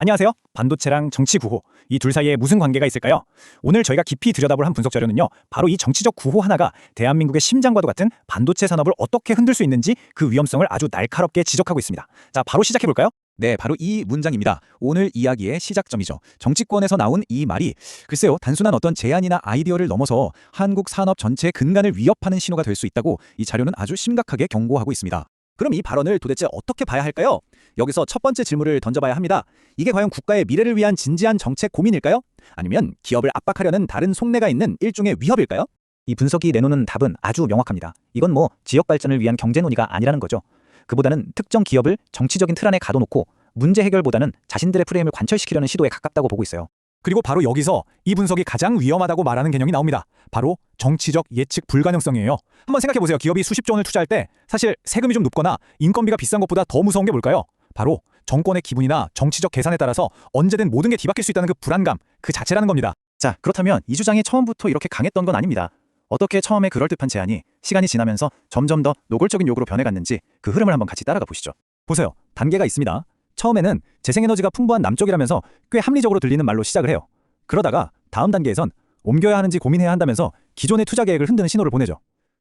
안녕하세요. 반도체랑 정치 구호, 이 둘 사이에 무슨 관계가 있을까요? 오늘 저희가 깊이 들여다볼 한 분석 자료는요, 바로 이 정치적 구호 하나가 대한민국의 심장과도 같은 반도체 산업을 어떻게 흔들 수 있는지 그 위험성을 아주 날카롭게 지적하고 있습니다. 자, 바로 시작해볼까요? 네, 바로 이 문장입니다. 오늘 이야기의 시작점이죠. 정치권에서 나온 이 말이 글쎄요, 단순한 어떤 제안이나 아이디어를 넘어서 한국 산업 전체의 근간을 위협하는 신호가 될 수 있다고 이 자료는 아주 심각하게 경고하고 있습니다. 그럼 이 발언을 도대체 어떻게 봐야 할까요? 여기서 첫 번째 질문을 던져봐야 합니다. 이게 과연 국가의 미래를 위한 진지한 정책 고민일까요? 아니면 기업을 압박하려는 다른 속내가 있는 일종의 위협일까요? 이 분석이 내놓는 답은 아주 명확합니다. 이건 지역 발전을 위한 경제 논의가 아니라는 거죠. 그보다는 특정 기업을 정치적인 틀 안에 가둬놓고 문제 해결보다는 자신들의 프레임을 관철시키려는 시도에 가깝다고 보고 있어요. 그리고 바로 여기서 이 분석이 가장 위험하다고 말하는 개념이 나옵니다. 바로 정치적 예측 불가능성이에요. 한번 생각해보세요. 기업이 수십조 원을 투자할 때 사실 세금이 좀 높거나 인건비가 비싼 것보다 더 무서운 게 뭘까요? 바로 정권의 기분이나 정치적 계산에 따라서 언제든 모든 게 뒤바뀔 수 있다는 그 불안감, 그 자체라는 겁니다. 자, 그렇다면 이 주장이 처음부터 이렇게 강했던 건 아닙니다. 어떻게 처음에 그럴듯한 제안이 시간이 지나면서 점점 더 노골적인 욕으로 변해갔는지 그 흐름을 한번 같이 따라가 보시죠. 보세요. 단계가 있습니다. 처음에는 재생에너지가 풍부한 남쪽이라면서 꽤 합리적으로 들리는 말로 시작을 해요. 그러다가 다음 단계에선 옮겨야 하는지 고민해야 한다면서 기존의 투자 계획을 흔드는 신호를 보내죠.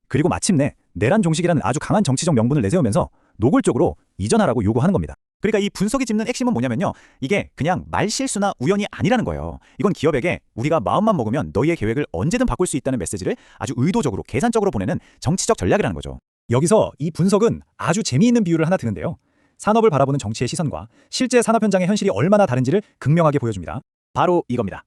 그리고 마침내 내란 종식이라는 아주 강한 정치적 명분을 내세우면서 노골적으로 이전하라고 요구하는 겁니다. 그러니까 이 분석이 짚는 핵심은 뭐냐면요. 이게 그냥 말실수나 우연이 아니라는 거예요. 이건 기업에게 우리가 마음만 먹으면 너희의 계획을 언제든 바꿀 수 있다는 메시지를 아주 의도적으로 계산적으로 보내는 정치적 전략이라는 거죠. 여기서 이 분석은 아주 재미있는 비유를 하나 드는데요. 산업을 바라보는 정치의 시선과 실제 산업 현장의 현실이 얼마나 다른지를 극명하게 보여줍니다. 바로 이겁니다.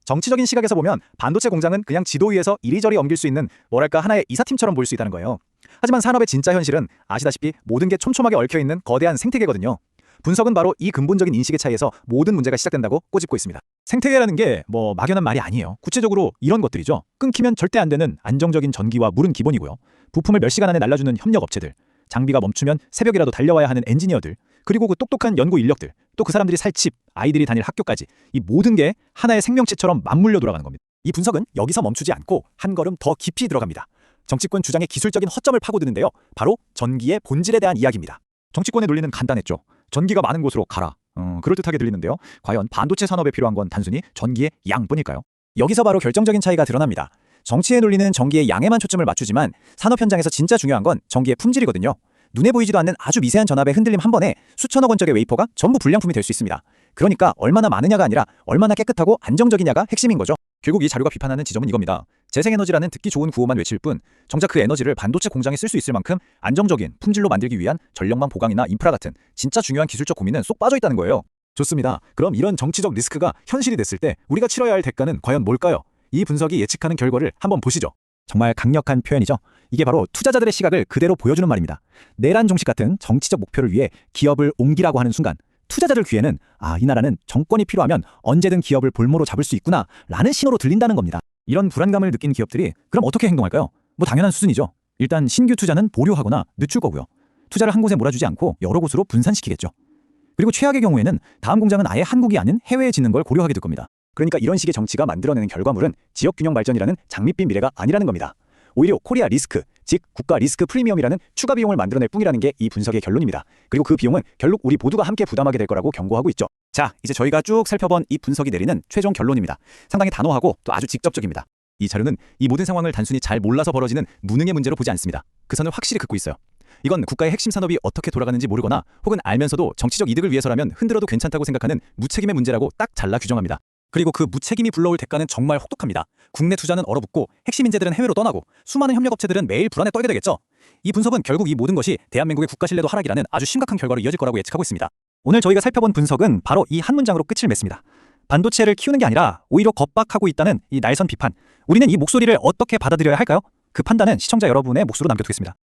정치적인 시각에서 보면 반도체 공장은 그냥 지도 위에서 이리저리 옮길 수 있는 뭐랄까 하나의 이사팀처럼 보일 수 있다는 거예요. 하지만 산업의 진짜 현실은 아시다시피 모든 게 촘촘하게 얽혀있는 거대한 생태계거든요. 분석은 바로 이 근본적인 인식의 차이에서 모든 문제가 시작된다고 꼬집고 있습니다. 생태계라는 게 막연한 말이 아니에요. 구체적으로 이런 것들이죠. 끊기면 절대 안 되는 안정적인 전기와 물은 기본이고요. 부품을 몇 시간 안에 날라주는 협력 업체들, 장비가 멈추면 새벽이라도 달려와야 하는 엔지니어들, 그리고 그 똑똑한 연구 인력들, 또 그 사람들이 살 집, 아이들이 다닐 학교까지 이 모든 게 하나의 생명체처럼 맞물려 돌아가는 겁니다. 이 분석은 여기서 멈추지 않고 한 걸음 더 깊이 들어갑니다. 정치권 주장의 기술적인 허점을 파고드는데요. 바로 전기의 본질에 대한 이야기입니다. 정치권의 논리는 간단했죠. 전기가 많은 곳으로 가라. 그럴듯하게 들리는데요. 과연 반도체 산업에 필요한 건 단순히 전기의 양뿐일까요? 여기서 바로 결정적인 차이가 드러납니다. 정치의 논리는 전기의 양에만 초점을 맞추지만 산업 현장에서 진짜 중요한 건 전기의 품질이거든요. 눈에 보이지도 않는 아주 미세한 전압의 흔들림 한 번에 수천억 원짜리 웨이퍼가 전부 불량품이 될 수 있습니다. 그러니까 얼마나 많으냐가 아니라 얼마나 깨끗하고 안정적이냐가 핵심인 거죠. 결국 이 자료가 비판하는 지점은 이겁니다. 재생에너지라는 듣기 좋은 구호만 외칠 뿐 정작 그 에너지를 반도체 공장에 쓸 수 있을 만큼 안정적인 품질로 만들기 위한 전력망 보강이나 인프라 같은 진짜 중요한 기술적 고민은 쏙 빠져 있다는 거예요. 좋습니다. 그럼 이런 정치적 리스크가 현실이 됐을 때 우리가 치러야 할 대가는 과연 뭘까요? 이 분석이 예측하는 결과를 한번 보시죠. 정말 강력한 표현이죠. 이게 바로 투자자들의 시각을 그대로 보여주는 말입니다. 내란 종식 같은 정치적 목표를 위해 기업을 옮기라고 하는 순간 투자자들 귀에는 이 나라는 정권이 필요하면 언제든 기업을 볼모로 잡을 수 있구나 라는 신호로 들린다는 겁니다. 이런 불안감을 느낀 기업들이 그럼 어떻게 행동할까요? 당연한 수준이죠. 일단 신규 투자는 보류하거나 늦출 거고요. 투자를 한 곳에 몰아주지 않고 여러 곳으로 분산시키겠죠. 그리고 최악의 경우에는 다음 공장은 아예 한국이 아닌 해외에 짓는 걸 고려하게 될 겁니다. 그러니까 이런 식의 정치가 만들어내는 결과물은 지역 균형 발전이라는 장밋빛 미래가 아니라는 겁니다. 오히려 코리아 리스크, 즉 국가 리스크 프리미엄이라는 추가 비용을 만들어낼 뿐이라는 게 이 분석의 결론입니다. 그리고 그 비용은 결국 우리 모두가 함께 부담하게 될 거라고 경고하고 있죠. 자, 이제 저희가 쭉 살펴본 이 분석이 내리는 최종 결론입니다. 상당히 단호하고 또 아주 직접적입니다. 이 자료는 이 모든 상황을 단순히 잘 몰라서 벌어지는 무능의 문제로 보지 않습니다. 그 선을 확실히 긋고 있어요. 이건 국가의 핵심 산업이 어떻게 돌아가는지 모르거나 혹은 알면서도 정치적 이득을 위해서라면 흔들어도 괜찮다고 생각하는 무책임의 문제라고 딱 잘라 규정합니다. 그리고 그 무책임이 불러올 대가는 정말 혹독합니다. 국내 투자는 얼어붙고 핵심 인재들은 해외로 떠나고 수많은 협력업체들은 매일 불안에 떨게 되겠죠. 이 분석은 결국 이 모든 것이 대한민국의 국가 신뢰도 하락이라는 아주 심각한 결과로 이어질 거라고 예측하고 있습니다. 오늘 저희가 살펴본 분석은 바로 이 한 문장으로 끝을 맺습니다. 반도체를 키우는 게 아니라 오히려 겁박하고 있다는 이 날선 비판. 우리는 이 목소리를 어떻게 받아들여야 할까요? 그 판단은 시청자 여러분의 몫으로 남겨두겠습니다.